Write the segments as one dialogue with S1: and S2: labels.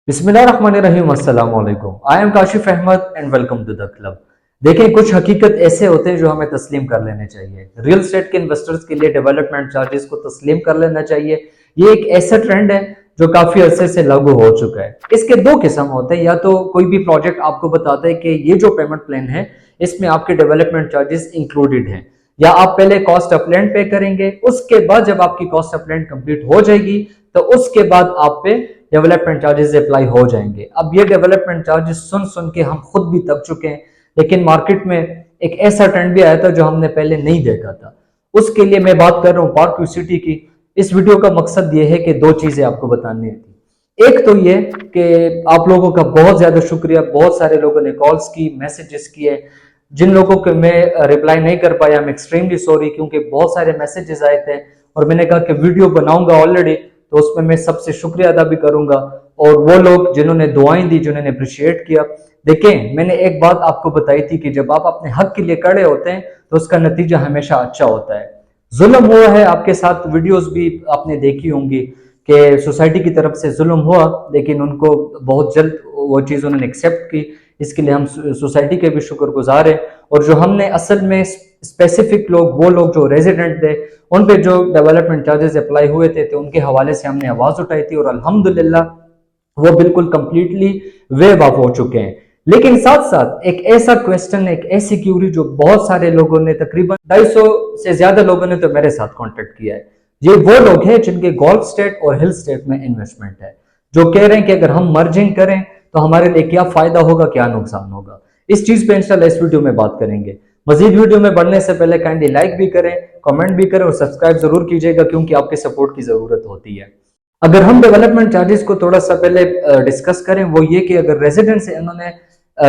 S1: बिस्मिल्लाहिर्रहमानिर्रहीम, अस्सलाम वालेकुम। I am Kashif Ahmed and welcome to the club. देखें, कुछ हकीकत ऐसे होते हैं जो हमें तस्लीम कर लेने चाहिए। रियल एस्टेट के इन्वेस्टर्स के लिए डेवलपमेंट चार्जेस को तस्लीम कर लेना चाहिए। ये एक ऐसा ट्रेंड है जो काफी अरसे से लागू हो चुका है। इसके दो किस्म होते हैं, या तो कोई भी प्रोजेक्ट आपको बताता है कि ये जो पेमेंट प्लान है इसमें आपके डेवलपमेंट चार्जेस इंक्लूडेड हैं, या आप पहले कॉस्ट ऑफ लैंड पे करेंगे, उसके बाद जब आपकी कॉस्ट ऑफ लैंड कंप्लीट हो जाएगी तो उसके बाद आप पे डेवलपमेंट चार्जेस अप्लाई हो जाएंगे। अब ये डेवलपमेंट चार्जेस सुन सुन के हम खुद भी थक चुके हैं, लेकिन मार्केट में एक ऐसा ट्रेंड भी आया था जो हमने पहले नहीं देखा था। उसके लिए मैं बात कर रहा हूँ पार्क सिटी की। इस वीडियो का मकसद ये है कि दो चीजें आपको बतानी थी। एक तो ये कि आप लोगों का बहुत ज्यादा शुक्रिया, बहुत सारे लोगों ने कॉल्स की, मैसेजेस किए। जिन लोगों को मैं रिप्लाई नहीं कर पाया, आई एम एक्सट्रीमली सॉरी, क्योंकि बहुत सारे मैसेजेस आए थे और मैंने कहा कि वीडियो बनाऊंगा ऑलरेडी, तो उसमें मैं सबसे शुक्रिया अदा भी करूंगा। और वो लोग जिन्होंने दुआएं दी, जिन्होंने अप्रिशिएट किया। देखें, मैंने एक बात आपको बताई थी कि जब आप अपने हक के लिए खड़े होते हैं तो उसका नतीजा हमेशा अच्छा होता है। जुल्म हुआ है आपके साथ, वीडियोस भी आपने देखी होंगी कि सोसाइटी की तरफ से जुल्म हुआ, लेकिन उनको बहुत जल्द वो चीज़ उन्होंने एक्सेप्ट की। इसके लिए हम सोसाइटी के भी शुक्रगुजार हैं। और जो हमने असल में स्पेसिफिक लोग, वो लोग जो रेजिडेंट थे, उन पे जो डेवलपमेंट चार्जेस अप्लाई हुए थे तो उनके हवाले से हमने आवाज उठाई थी और अल्हम्दुलिल्लाह वो बिल्कुल कंप्लीटली वेव ऑफ हो चुके हैं। लेकिन साथ साथ एक ऐसा क्वेश्चन, एक ऐसी क्यूरी जो बहुत सारे लोगों ने, तकरीबन 250 से ज्यादा लोगों ने तो मेरे साथ कांटेक्ट किया है। ये वो लोग हैं जिनके गोल्फ स्टेट और हिल स्टेट में इन्वेस्टमेंट है, जो कह रहे हैं कि अगर हम मर्जिंग करें तो हमारे लिए क्या फायदा होगा, क्या नुकसान होगा। इस चीज पे इंशाल्लाह इस वीडियो में बात करेंगे। मजीद वीडियो में बढ़ने से पहले काइंडली लाइक भी करें, कमेंट भी करें और सब्सक्राइब जरूर कीजिएगा, क्योंकि आपके सपोर्ट की जरूरत होती है। अगर हम डेवलपमेंट चार्जेस को थोड़ा सा पहले डिस्कस करें, वो ये कि अगर रेजिडेंट से इन्होंने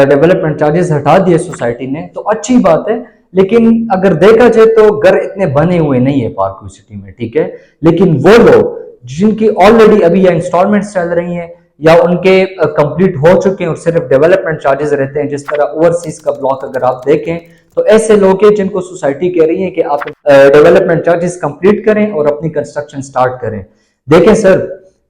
S1: डेवलपमेंट चार्जेस हटा दिए सोसाइटी ने तो अच्छी बात है। लेकिन अगर देखा जाए तो घर इतने बने हुए नहीं है पार्क सिटी में, ठीक है। लेकिन वो लोग जिनकी ऑलरेडी अभी या इंस्टॉलमेंट चल रही हैं या उनके कंप्लीट हो चुके हैं और सिर्फ डेवलपमेंट चार्जेस रहते हैं, जिस तरह ओवरसीज का ब्लॉक अगर आप देखें तो ऐसे लोग हैं जिनको सोसाइटी कह रही है कि आप डेवलपमेंट चार्जेस कंप्लीट करें और अपनी कंस्ट्रक्शन स्टार्ट करें। देखें सर,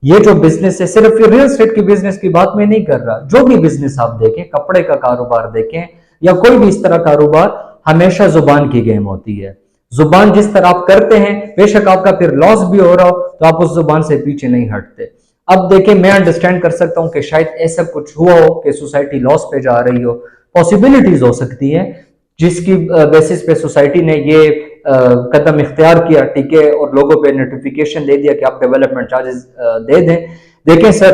S1: ये जो बिजनेस है, सिर्फ ये रियल एस्टेट की बिजनेस की बात मैं नहीं कर रहा, जो भी बिजनेस आप देखें, कपड़े का कारोबार देखें या कोई भी इस तरह कारोबार, हमेशा जुबान की गेम होती है। जुबान जिस तरह आप करते हैं, बेशक आपका फिर लॉस भी हो रहा हो तो आप उस जुबान से पीछे नहीं हटते। अब देखें, मैं अंडरस्टैंड कर सकता हूं कि शायद ऐसा कुछ हुआ हो कि सोसाइटी लॉस पे जा रही हो, पॉसिबिलिटीज हो सकती है, जिसकी बेसिस पे सोसाइटी ने ये कदम इख्तियार किया, ठीक है, और लोगों पे नोटिफिकेशन दे दिया कि आप डेवलपमेंट चार्जेस दे दें। देखें सर,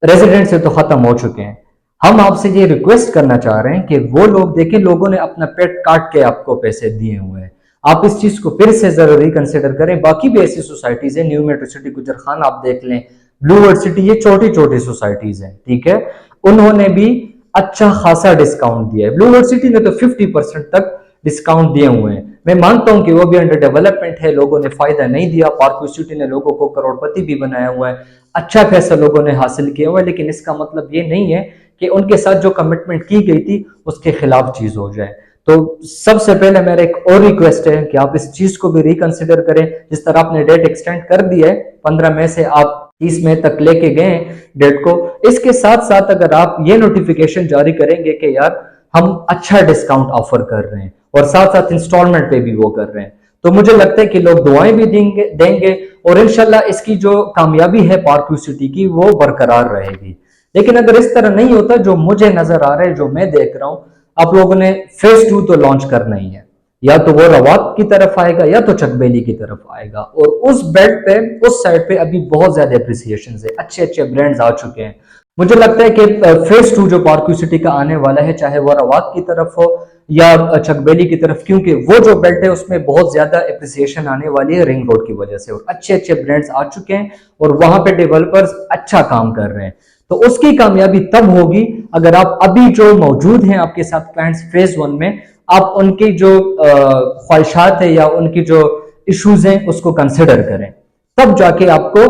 S1: रेजिडेंट से तो खत्म हो चुके हैं। हम आपसे ये रिक्वेस्ट करना चाह रहे हैं कि वो लोग, देखें, लोगों ने अपना पेट काट के आपको पैसे दिए हुए हैं, आप इस चीज को फिर से जरा रिकंसिडर करें। बाकी भी ऐसी सोसाइटीज है, न्यू मेट्रो सिटी, गुजर खान आप देख लें, ब्लू वर्ल्ड सिटी, ये छोटी छोटी सोसाइटीज हैं, ठीक है। उन्होंने भी अच्छा खासा डिस्काउंट दिया है। ब्लू वर्ल्ड सिटी ने तो 50% तक डिस्काउंट दिए हुए हैं। मैं मानता हूं कि वो भी अंडर डेवलपमेंट है, लोगों ने फायदा नहीं दिया। पार्क सिटी ने लोगों को करोड़पति भी बनाया हुआ है, अच्छा पैसा लोगों ने हासिल किया हुआ है, लेकिन इसका मतलब ये नहीं है कि उनके साथ जो कमिटमेंट की गई थी उसके खिलाफ चीज हो जाए। तो सबसे पहले मेरा एक और रिक्वेस्ट है कि आप इस चीज को भी रिकंसिडर करें। जिस तरह आपने डेट एक्सटेंड कर दी है, 15 मई से आप 30 मई तक लेके गए डेट को, इसके साथ साथ अगर आप ये नोटिफिकेशन जारी करेंगे कि यार हम अच्छा डिस्काउंट ऑफर कर रहे हैं और साथ साथ इंस्टॉलमेंट पे भी वो कर रहे हैं, तो मुझे लगता है कि लोग दुआएं भी देंगे और इंशाल्लाह इसकी जो कामयाबी है पार्क सिटी की, वो बरकरार रहेगी। लेकिन अगर इस तरह नहीं होता, जो मुझे नजर आ रहा है, जो मैं देख रहा हूं, आप लोगों ने फेज 2 तो लॉन्च करना ही है। या तो वो रवात की तरफ आएगा या तो चकबेली की तरफ आएगा, और उस बेल्ट पे, उस साइड पे अभी बहुत ज्यादा अप्रिसिएशन है, अच्छे अच्छे ब्रांड्स आ चुके हैं। मुझे लगता है कि फेज 2 जो पार्क सिटी का आने वाला है, चाहे वो रवात की तरफ हो या चकबेली की तरफ, क्योंकि वो जो बेल्ट है उसमें बहुत ज्यादा अप्रिसिएशन आने वाली है रिंग रोड की वजह से, और अच्छे अच्छे ब्रांड्स आ चुके हैं और वहां पे डेवलपर्स अच्छा काम कर रहे हैं। तो उसकी कामयाबी तब होगी अगर आप अभी जो मौजूद हैं आपके साथ क्लाइंट्स फेज 1 में, आप उनकी जो ख्वाहिशात है या उनकी जो इश्यूज हैं उसको कंसिडर करें, तब जाके आपको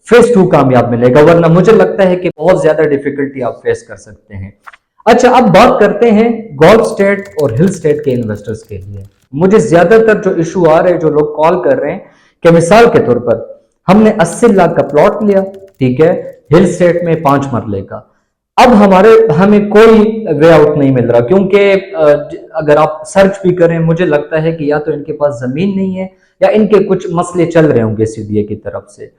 S1: फेज 2 कामयाब मिलेगा। वरना मुझे लगता है कि बहुत ज्यादा डिफिकल्टी आप फेस कर सकते हैं। अच्छा, अब बात करते हैं गोल्फ स्टेट और हिल स्टेट के इन्वेस्टर्स के लिए। मुझे ज्यादातर जो इशू आ रहे हैं, जो लोग कॉल कर रहे हैं, कि मिसाल के तौर पर हमने 80 लाख का प्लॉट लिया, ठीक है, हिल स्टेट में 5 मरले का। अब हमें कोई वे आउट नहीं मिल रहा, क्योंकि अगर आप सर्च भी करें, मुझे लगता है कि या तो इनके पास जमीन नहीं है या इनके कुछ मसले चल रहे होंगे सीडीए की तरफ से।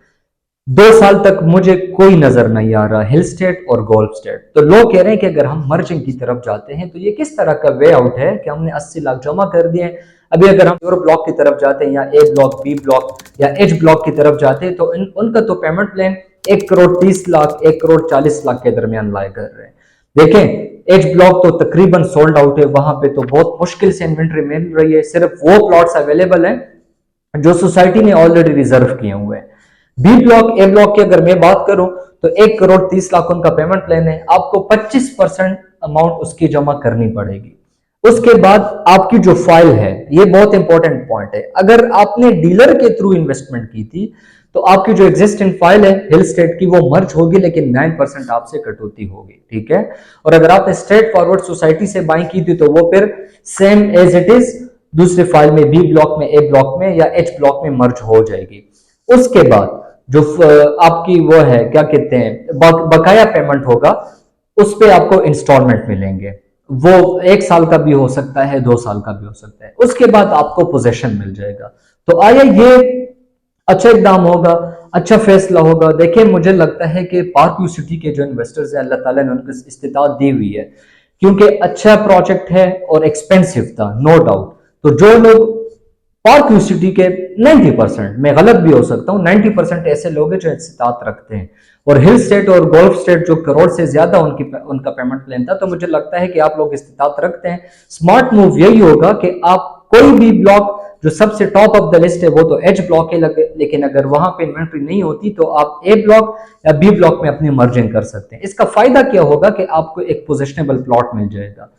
S1: 2 साल तक मुझे कोई नजर नहीं आ रहा हिल स्टेट और गोल्फ स्टेट। तो लोग कह रहे हैं कि अगर हम मर्जिंग की तरफ जाते हैं तो ये किस तरह का वे आउट है कि हमने 80 लाख जमा कर दिए। अभी अगर हम यूरो ब्लॉक की तरफ जाते हैं या ए ब्लॉक, बी ब्लॉक या एच ब्लॉक की तरफ जाते हैं तो उनका तो पेमेंट प्लान 1 करोड़ 30 लाख 1 करोड़ 40 लाख के दरमियान लाए कर रहे हैं। देखें एच ब्लॉक तो तकरीबन सोल्ड आउट है, वहां पे तो बहुत मुश्किल से इन्वेंट्री मिल रही है, सिर्फ वो प्लॉट्स अवेलेबल हैं जो सोसाइटी ने ऑलरेडी रिजर्व किए हुए हैं। बी ब्लॉक, ए ब्लॉक की अगर मैं बात करूं तो 1 करोड़ 30 लाख उनका पेमेंट प्लान है, आपको 25% अमाउंट उसकी जमा करनी पड़ेगी। उसके बाद आपकी जो फाइल है, ये बहुत इंपॉर्टेंट पॉइंट है, अगर आपने डीलर के थ्रू इन्वेस्टमेंट की थी तो आपकी जो एग्जिस्टिंग फाइल है हिल स्टेट की वो मर्ज होगी, लेकिन 9% आपसे कटौती होगी, ठीक है। और अगर आपने स्ट्रेट फॉरवर्ड सोसाइटी से बाइंग की थी तो वो फिर सेम एज इट इज दूसरे फाइल में बी ब्लॉक में, ए ब्लॉक में या एच ब्लॉक में मर्ज हो जाएगी। उसके बाद जो आपकी वो है क्या कहते हैं बकाया पेमेंट होगा, उस पे आपको इंस्टॉलमेंट मिलेंगे, वो 1 साल का भी हो सकता है, 2 साल का भी हो सकता है। उसके बाद आपको पोजेशन मिल जाएगा। तो आया ये अच्छा इकदाम होगा, अच्छा फैसला होगा। देखिए मुझे लगता है कि पार्क व्यू सिटी के जो इन्वेस्टर्स हैं अल्लाह ताला ने उनको इस्तिताअत दी हुई है, क्योंकि अच्छा प्रोजेक्ट है और एक्सपेंसिव था, नो डाउट। तो जो लोग पार्क व्यू सिटी के 90%, मैं गलत भी हो सकता हूँ, 90% ऐसे लोग हैं जो इस्तिताअत रखते हैं, और हिल स्टेट और गोल्फ स्टेट जो करोड़ से ज्यादा उनका पेमेंट प्लान था, तो मुझे लगता है कि आप लोग इस्तिताअत रखते हैं। स्मार्ट मूव यही होगा कि आप कोई भी ब्लॉक जो सबसे टॉप ऑफ द लिस्ट है वो तो एच ब्लॉक है, लेकिन अगर वहां पे इन्वेंट्री नहीं होती तो आप ए ब्लॉक या बी ब्लॉक में अपनी मर्जिंग कर सकते हैं। इसका फायदा क्या होगा कि आपको एक पोजिशनेबल प्लॉट मिल जाएगा।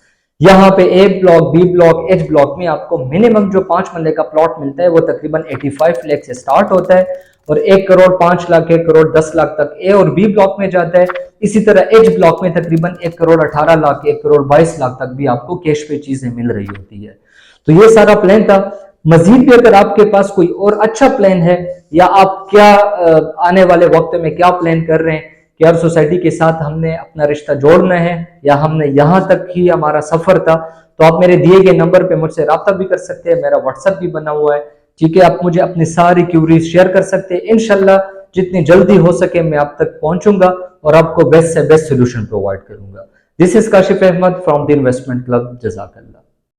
S1: यहाँ पे A block, B block, H block में आपको मिनिमम जो 5 मरले का प्लॉट मिलता है वो तकरीबन 85 लाख से स्टार्ट होता है, और 1 करोड़ 5 लाख 1 करोड़ 10 लाख तक ए और बी ब्लॉक में जाता है। इसी तरह एच ब्लॉक में तकरीबन 1 करोड़ 18 लाख 1 करोड़ 22 लाख तक भी आपको कैश पे चीजें मिल रही होती है। तो ये सारा प्लान था। मजीद भी अगर आपके पास कोई और अच्छा प्लान है, या आप क्या आने वाले वक्त में क्या प्लान कर रहे हैं कि यार सोसाइटी के साथ हमने अपना रिश्ता जोड़ना है या हमने यहां तक ही हमारा सफर था, तो आप मेरे दिए गए नंबर पे मुझसे रब्ता भी कर सकते हैं। मेरा व्हाट्सएप भी बना हुआ है, ठीक है। आप मुझे अपनी सारी क्यूरीज शेयर कर सकते हैं। इंशाल्लाह जितनी जल्दी हो सके मैं आप तक पहुंचूंगा और आपको बेस्ट से बेस्ट सोल्यूशन प्रोवाइड करूंगा। This is Kashif Ahmed from the investment club. जज़ाकल्लाह।